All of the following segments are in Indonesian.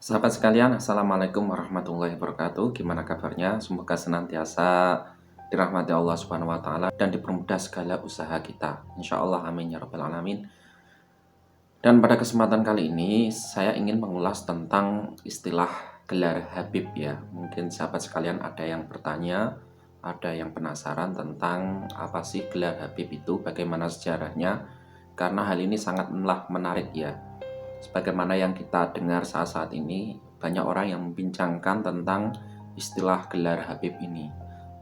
Sahabat sekalian, Assalamualaikum warahmatullahi wabarakatuh. Gimana kabarnya? Semoga senantiasa dirahmati Allah Subhanahu wa Ta'ala dan dipermudah segala usaha kita. Insya Allah, amin ya Rabbal 'Alamin. Dan pada kesempatan kali ini, saya ingin mengulas tentang istilah gelar Habib ya. Mungkin sahabat sekalian ada yang bertanya, ada yang penasaran tentang apa sih gelar Habib itu, bagaimana sejarahnya. Karena hal ini sangat menarik ya. Sebagaimana yang kita dengar saat-saat ini, banyak orang yang membincangkan tentang istilah gelar Habib ini.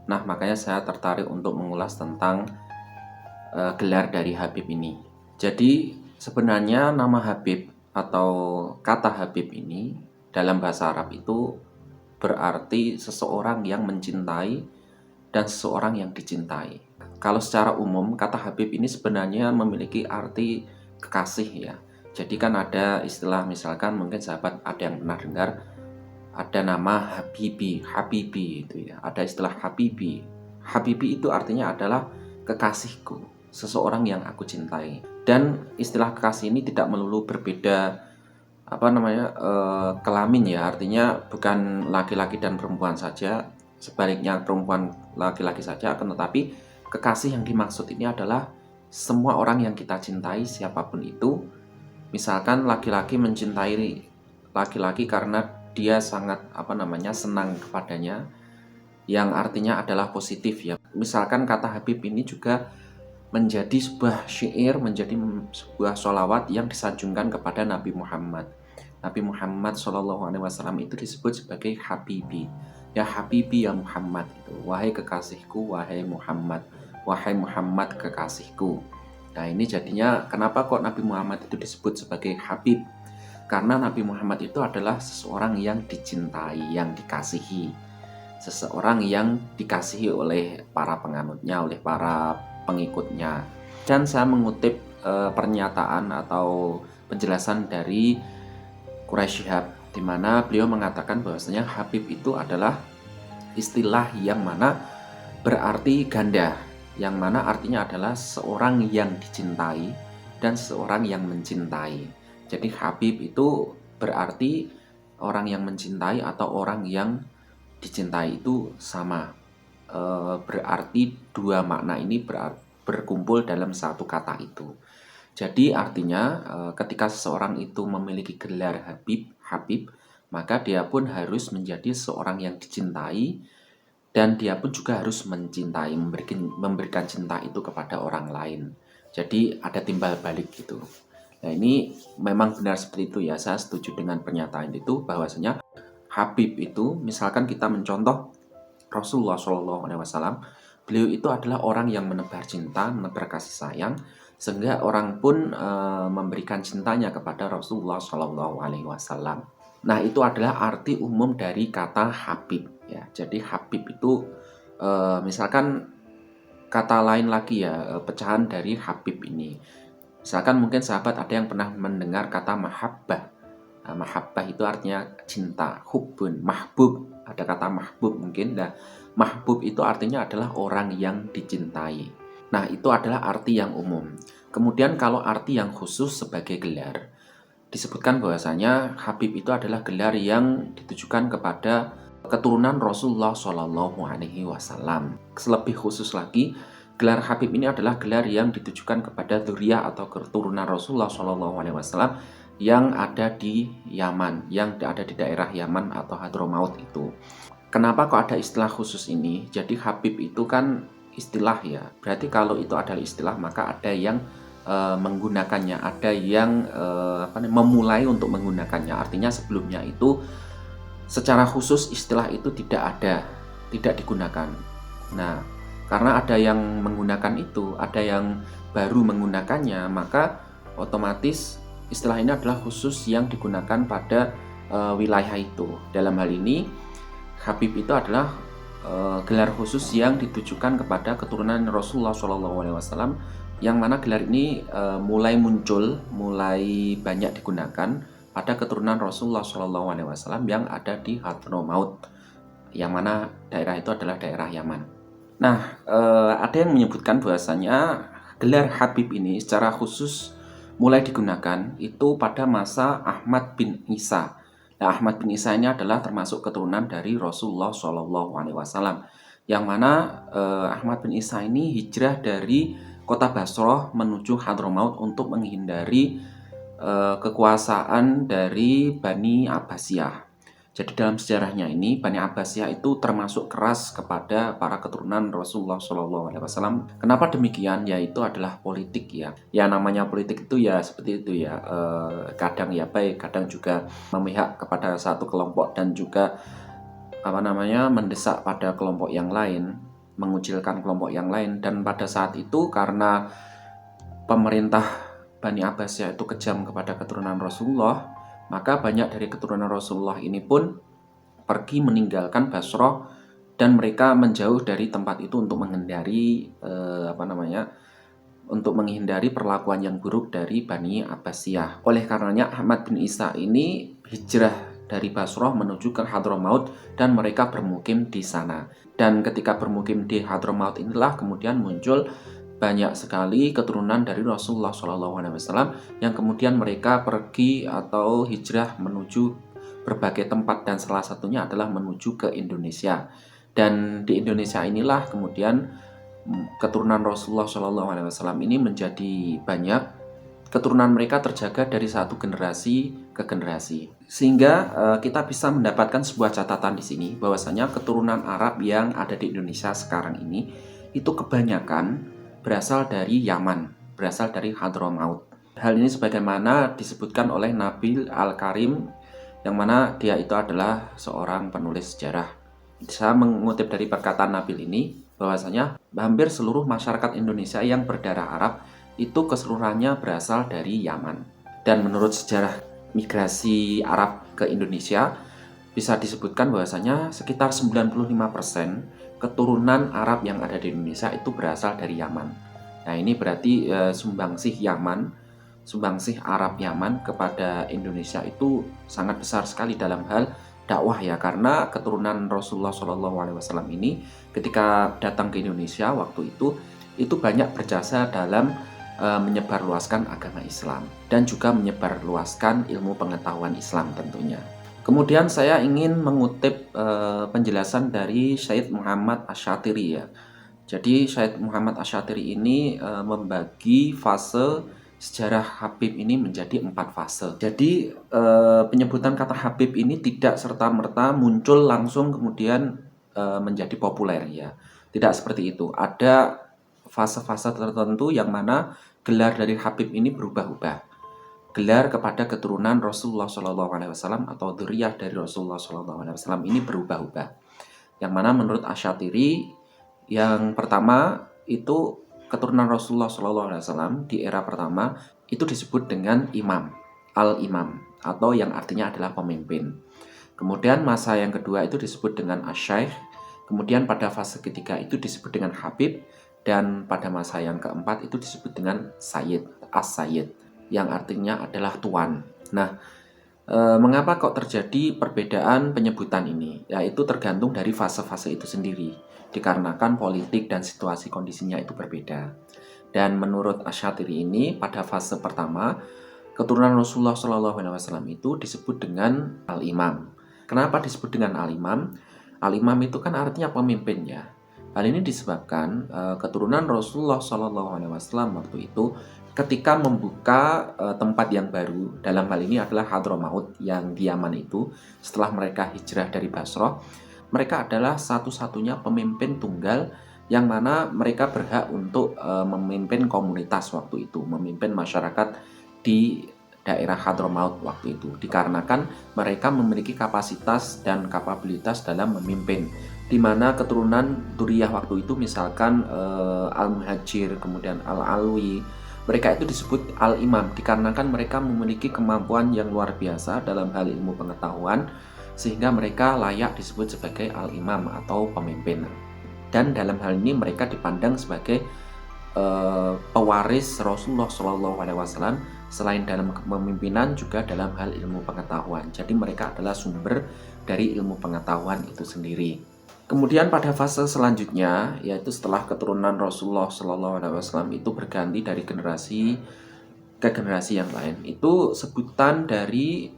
Nah, makanya saya tertarik untuk mengulas tentang gelar dari Habib ini. Jadi, sebenarnya nama Habib atau kata Habib ini dalam bahasa Arab itu berarti seseorang yang mencintai dan seseorang yang dicintai. Kalau secara umum, kata Habib ini sebenarnya memiliki arti kekasih ya. Jadi kan ada istilah, misalkan mungkin sahabat ada yang pernah dengar ada nama Habibi itu ya. Ada istilah Habibi. Habibi itu artinya adalah kekasihku, seseorang yang aku cintai. Dan istilah kekasih ini tidak melulu berbeda kelamin ya, artinya bukan laki-laki dan perempuan saja, sebaliknya perempuan laki-laki saja, akan tetapi kekasih yang dimaksud ini adalah semua orang yang kita cintai, siapapun itu. Misalkan laki-laki mencintai laki-laki karena dia sangat senang kepadanya, yang artinya adalah positif ya. Misalkan kata Habib ini juga menjadi sebuah syair, menjadi sebuah sholawat yang disanjungkan kepada Nabi Muhammad. Nabi Muhammad SAW itu disebut sebagai Habibi. Ya Habibi ya Muhammad, itu wahai kekasihku, wahai Muhammad kekasihku. Nah, ini jadinya kenapa kok Nabi Muhammad itu disebut sebagai Habib? Karena Nabi Muhammad itu adalah seseorang yang dicintai, yang dikasihi. Seseorang yang dikasihi oleh para penganutnya, oleh para pengikutnya. Dan saya mengutip pernyataan atau penjelasan dari Quraisy Shihab, di mana beliau mengatakan bahwasanya Habib itu adalah istilah yang mana berarti ganda, yang mana artinya adalah seorang yang dicintai dan seorang yang mencintai. Jadi Habib itu berarti orang yang mencintai atau orang yang dicintai itu sama. Berarti dua makna ini berkumpul dalam satu kata itu. Jadi artinya ketika seseorang itu memiliki gelar Habib, maka dia pun harus menjadi seorang yang dicintai, dan dia pun juga harus mencintai, memberikan cinta itu kepada orang lain. Jadi ada timbal balik gitu. Nah, ini memang benar seperti itu ya. Saya setuju dengan pernyataan itu, bahwasanya Habib itu, misalkan kita mencontoh Rasulullah SAW, beliau itu adalah orang yang menebar cinta, menebar kasih sayang, sehingga orang pun memberikan cintanya kepada Rasulullah SAW. Nah, itu adalah arti umum dari kata Habib ya. Jadi Habib itu misalkan kata lain lagi ya, pecahan dari Habib ini. Misalkan mungkin sahabat ada yang pernah mendengar kata mahabbah. Nah, mahabbah itu artinya cinta, hubbun, mahbub. Ada kata mahbub mungkin. Nah, mahbub itu artinya adalah orang yang dicintai. Nah, itu adalah arti yang umum. Kemudian kalau arti yang khusus sebagai gelar, disebutkan bahwasanya Habib itu adalah gelar yang ditujukan kepada keturunan Rasulullah SAW. Lebih khusus lagi, gelar Habib ini adalah gelar yang ditujukan kepada dzurriyyah atau keturunan Rasulullah SAW yang ada di Yaman, yang ada di daerah Yaman atau Hadramaut itu. Kenapa kok ada istilah khusus ini? Jadi Habib itu kan istilah ya. Berarti kalau itu adalah istilah, maka ada yang menggunakannya, ada yang memulai untuk menggunakannya. Artinya sebelumnya itu secara khusus istilah itu tidak digunakan. Nah, karena ada yang menggunakan itu, ada yang baru menggunakannya, maka otomatis istilah ini adalah khusus yang digunakan pada wilayah itu. Dalam hal ini, Habib itu adalah gelar khusus yang ditujukan kepada keturunan Rasulullah SAW, yang mana gelar ini mulai muncul, mulai banyak digunakan pada keturunan Rasulullah SAW yang ada di Hadramaut, yang mana daerah itu adalah daerah Yaman. Nah, ada yang menyebutkan bahwasanya gelar Habib ini secara khusus mulai digunakan itu pada masa Ahmad bin Isa. Nah, Ahmad bin Isa ini adalah termasuk keturunan dari Rasulullah SAW, yang mana Ahmad bin Isa ini hijrah dari kota Basrah menuju Hadramaut untuk menghindari kekuasaan dari Bani Abbasiyah. Jadi dalam sejarahnya ini Bani Abbasiyah itu termasuk keras kepada para keturunan Rasulullah SAW. Kenapa demikian? Yaitu adalah politik ya. Ya namanya politik itu ya seperti itu ya. Kadang ya baik, kadang juga memihak kepada satu kelompok dan juga mendesak pada kelompok yang lain, mengucilkan kelompok yang lain. Dan pada saat itu karena pemerintah Bani Abbasiyah itu kejam kepada keturunan Rasulullah, maka banyak dari keturunan Rasulullah ini pun pergi meninggalkan Basrah dan mereka menjauh dari tempat itu untuk menghindari perlakuan yang buruk dari Bani Abbasiyah. Oleh karenanya Ahmad bin Isa ini hijrah dari Basrah menuju ke Hadramaut dan mereka bermukim di sana. Dan ketika bermukim di Hadramaut inilah kemudian muncul banyak sekali keturunan dari Rasulullah SAW yang kemudian mereka pergi atau hijrah menuju berbagai tempat dan salah satunya adalah menuju ke Indonesia. Dan di Indonesia inilah kemudian keturunan Rasulullah SAW ini menjadi banyak. Keturunan mereka terjaga dari satu generasi ke generasi, sehingga kita bisa mendapatkan sebuah catatan di sini bahwasanya keturunan Arab yang ada di Indonesia sekarang ini itu kebanyakan berasal dari Yaman, berasal dari Hadramaut. Hal ini sebagaimana disebutkan oleh Nabil Al-Karim, yang mana dia itu adalah seorang penulis sejarah. Saya mengutip dari perkataan Nabil ini bahwasanya hampir seluruh masyarakat Indonesia yang berdarah Arab itu keseluruhannya berasal dari Yaman. Dan menurut sejarah migrasi Arab ke Indonesia bisa disebutkan bahwasanya sekitar 95% keturunan Arab yang ada di Indonesia itu berasal dari Yaman. Nah, ini berarti sumbangsih Arab Yaman kepada Indonesia itu sangat besar sekali dalam hal dakwah ya, karena keturunan Rasulullah SAW ini ketika datang ke Indonesia waktu itu banyak berjasa dalam menyebarluaskan agama Islam dan juga menyebarluaskan ilmu pengetahuan Islam tentunya. Kemudian saya ingin mengutip penjelasan dari Syed Muhammad Asy-Syatiri ya. Jadi Syed Muhammad Asy-Syatiri ini membagi fase sejarah Habib ini menjadi 4 fase. Jadi penyebutan kata Habib ini tidak serta-merta muncul langsung kemudian menjadi populer ya. Tidak seperti itu. Ada fase-fase tertentu yang mana gelar dari Habib ini berubah-ubah. Gelar kepada keturunan Rasulullah SAW atau dzurriyyah dari Rasulullah SAW ini berubah-ubah. Yang mana menurut Asy-Syatiri yang pertama itu keturunan Rasulullah SAW di era pertama itu disebut dengan imam, al-imam, atau yang artinya adalah pemimpin. Kemudian masa yang kedua itu disebut dengan asy-syaikh. Kemudian pada fase ketiga itu disebut dengan Habib. Dan pada masa yang keempat itu disebut dengan Sayyid, as-Sayyid, yang artinya adalah tuan. Nah, mengapa kok terjadi perbedaan penyebutan ini? Yaitu tergantung dari fase-fase itu sendiri, dikarenakan politik dan situasi kondisinya itu berbeda. Dan menurut Asy-Syatiri ini pada fase pertama, keturunan Rasulullah SAW itu disebut dengan al-imam. Kenapa disebut dengan al-imam? Al-imam itu kan artinya pemimpin ya. Hal ini disebabkan keturunan Rasulullah SAW waktu itu ketika membuka tempat yang baru, dalam hal ini adalah Hadramaut yang di Yaman itu, setelah mereka hijrah dari Basrah, mereka adalah satu-satunya pemimpin tunggal yang mana mereka berhak untuk memimpin komunitas waktu itu, memimpin masyarakat di daerah Hadramaut waktu itu, dikarenakan mereka memiliki kapasitas dan kapabilitas dalam memimpin, di mana keturunan dzurriyyah waktu itu misalkan Al-Muhajir, kemudian Al-Alwi, mereka itu disebut Al-Imam dikarenakan mereka memiliki kemampuan yang luar biasa dalam hal ilmu pengetahuan, sehingga mereka layak disebut sebagai Al-Imam atau pemimpin. Dan dalam hal ini mereka dipandang sebagai pewaris Rasulullah SAW, selain dalam kepemimpinan juga dalam hal ilmu pengetahuan. Jadi mereka adalah sumber dari ilmu pengetahuan itu sendiri. Kemudian pada fase selanjutnya, yaitu setelah keturunan Rasulullah SAW itu berganti dari generasi ke generasi yang lain. Itu sebutan dari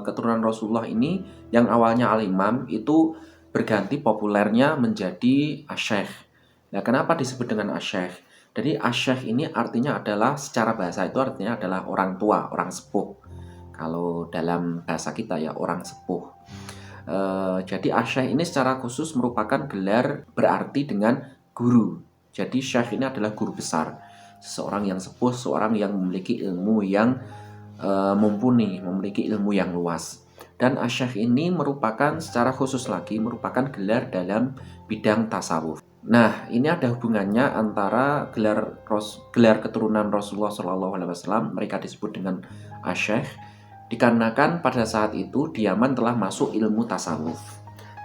keturunan Rasulullah ini yang awalnya al-imam itu berganti populernya menjadi asy-syekh. Nah, kenapa disebut dengan asy-syekh? Jadi asy-syekh ini artinya adalah, secara bahasa itu artinya adalah orang tua, orang sepuh. Kalau dalam bahasa kita ya orang sepuh. Jadi asy-syekh ini secara khusus merupakan gelar berarti dengan guru. Jadi syekh ini adalah guru besar, seseorang yang sepuh, seorang yang memiliki ilmu yang mumpuni, memiliki ilmu yang luas. Dan asy-syekh ini merupakan secara khusus lagi merupakan gelar dalam bidang tasawuf. Nah, ini ada hubungannya antara gelar keturunan Rasulullah SAW, mereka disebut dengan asy-syekh, dikarenakan pada saat itu di Yaman telah masuk ilmu tasawuf.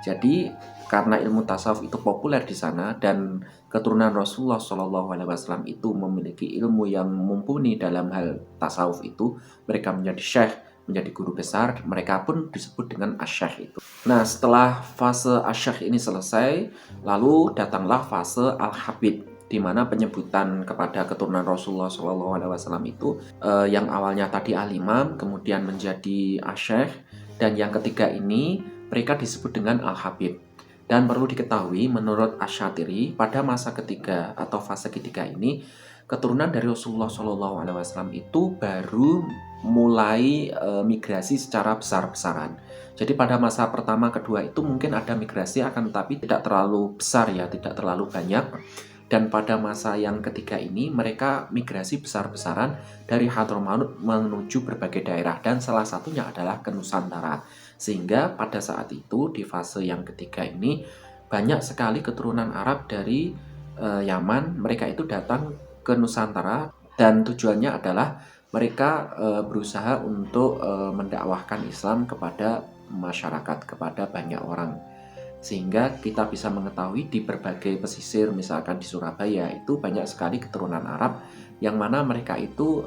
Jadi karena ilmu tasawuf itu populer di sana dan keturunan Rasulullah SAW itu memiliki ilmu yang mumpuni dalam hal tasawuf itu, mereka menjadi syekh, menjadi guru besar, mereka pun disebut dengan asy-syekh itu. Nah, setelah fase asy-syekh ini selesai, lalu datanglah fase al-habib, di mana penyebutan kepada keturunan Rasulullah SAW itu yang awalnya tadi al-imam, kemudian menjadi asy-syekh, dan yang ketiga ini mereka disebut dengan al-habib. Dan perlu diketahui, menurut Asy-Syatiri, pada masa ketiga atau fase ketiga ini, keturunan dari Rasulullah SAW itu baru mulai migrasi secara besar-besaran. Jadi pada masa pertama, kedua itu mungkin ada migrasi, akan tetapi tidak terlalu besar ya, tidak terlalu banyak. Dan pada masa yang ketiga ini, mereka migrasi besar-besaran dari Hadramaut menuju berbagai daerah, dan salah satunya adalah ke Nusantara. Sehingga pada saat itu di fase yang ketiga ini banyak sekali keturunan Arab dari Yaman, mereka itu datang ke Nusantara dan tujuannya adalah mereka berusaha untuk mendakwahkan Islam kepada masyarakat, kepada banyak orang. Sehingga kita bisa mengetahui di berbagai pesisir, misalkan di Surabaya itu banyak sekali keturunan Arab yang mana mereka itu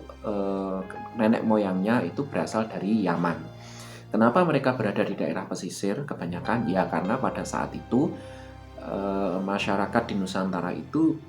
nenek moyangnya itu berasal dari Yaman. Kenapa mereka berada di daerah pesisir kebanyakan? Ya karena pada saat itu masyarakat di Nusantara itu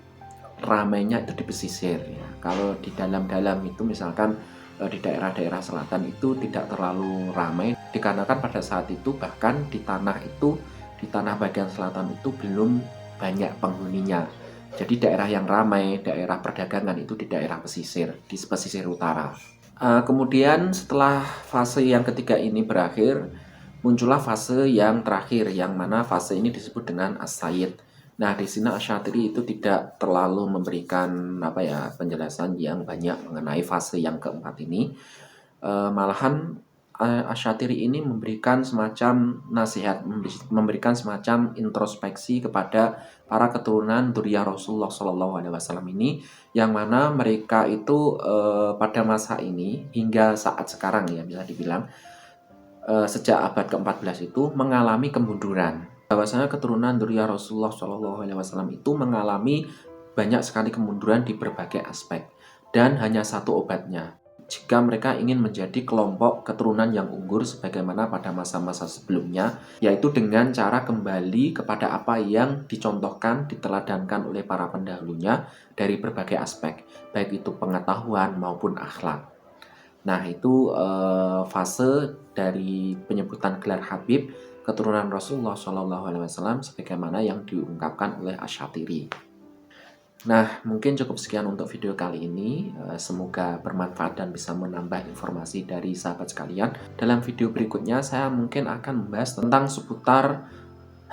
ramainya itu di pesisir ya. Kalau di dalam-dalam itu misalkan di daerah-daerah selatan itu tidak terlalu ramai, dikarenakan pada saat itu bahkan di tanah bagian selatan itu belum banyak penghuninya. Jadi daerah yang ramai, daerah perdagangan itu di daerah pesisir, di pesisir utara. Kemudian setelah fase yang ketiga ini berakhir, muncullah fase yang terakhir, yang mana fase ini disebut dengan as-sayyid. Nah, di sini Asy-Syatiri itu tidak terlalu memberikan penjelasan yang banyak mengenai fase yang keempat ini. Malahan Asy-Syatiri ini memberikan semacam nasihat, memberikan semacam introspeksi kepada para keturunan dzurriyyah Rasulullah SAW ini, yang mana mereka itu pada masa ini hingga saat sekarang ya bisa dibilang sejak abad ke-14 itu mengalami kemunduran. Bahwasanya keturunan dzurriyyah Rasulullah SAW itu mengalami banyak sekali kemunduran di berbagai aspek, dan hanya satu obatnya jika mereka ingin menjadi kelompok keturunan yang unggul sebagaimana pada masa-masa sebelumnya, yaitu dengan cara kembali kepada apa yang dicontohkan, diteladankan oleh para pendahulunya dari berbagai aspek, baik itu pengetahuan maupun akhlak. Nah, itu fase dari penyebutan gelar Habib keturunan Rasulullah SAW sebagaimana yang diungkapkan oleh Asy-Syatiri. Nah, mungkin cukup sekian untuk video kali ini. Semoga bermanfaat dan bisa menambah informasi dari sahabat sekalian. Dalam video berikutnya, saya mungkin akan membahas tentang seputar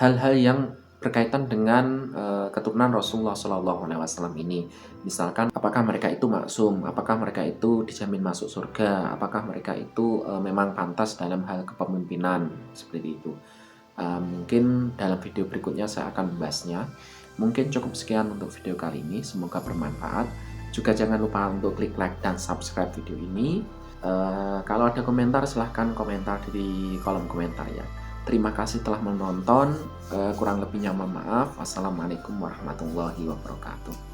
hal-hal yang berkaitan dengan keturunan Rasulullah SAW ini. Misalkan, apakah mereka itu maksum? Apakah mereka itu dijamin masuk surga? Apakah mereka itu memang pantas dalam hal kepemimpinan? Seperti itu. Mungkin dalam video berikutnya saya akan membahasnya. Mungkin cukup sekian untuk video kali ini, semoga bermanfaat. Juga jangan lupa untuk klik like dan subscribe video ini. Kalau ada komentar silahkan komentar di kolom komentar ya. Terima kasih telah menonton, kurang lebihnya mohon maaf. Wassalamualaikum warahmatullahi wabarakatuh.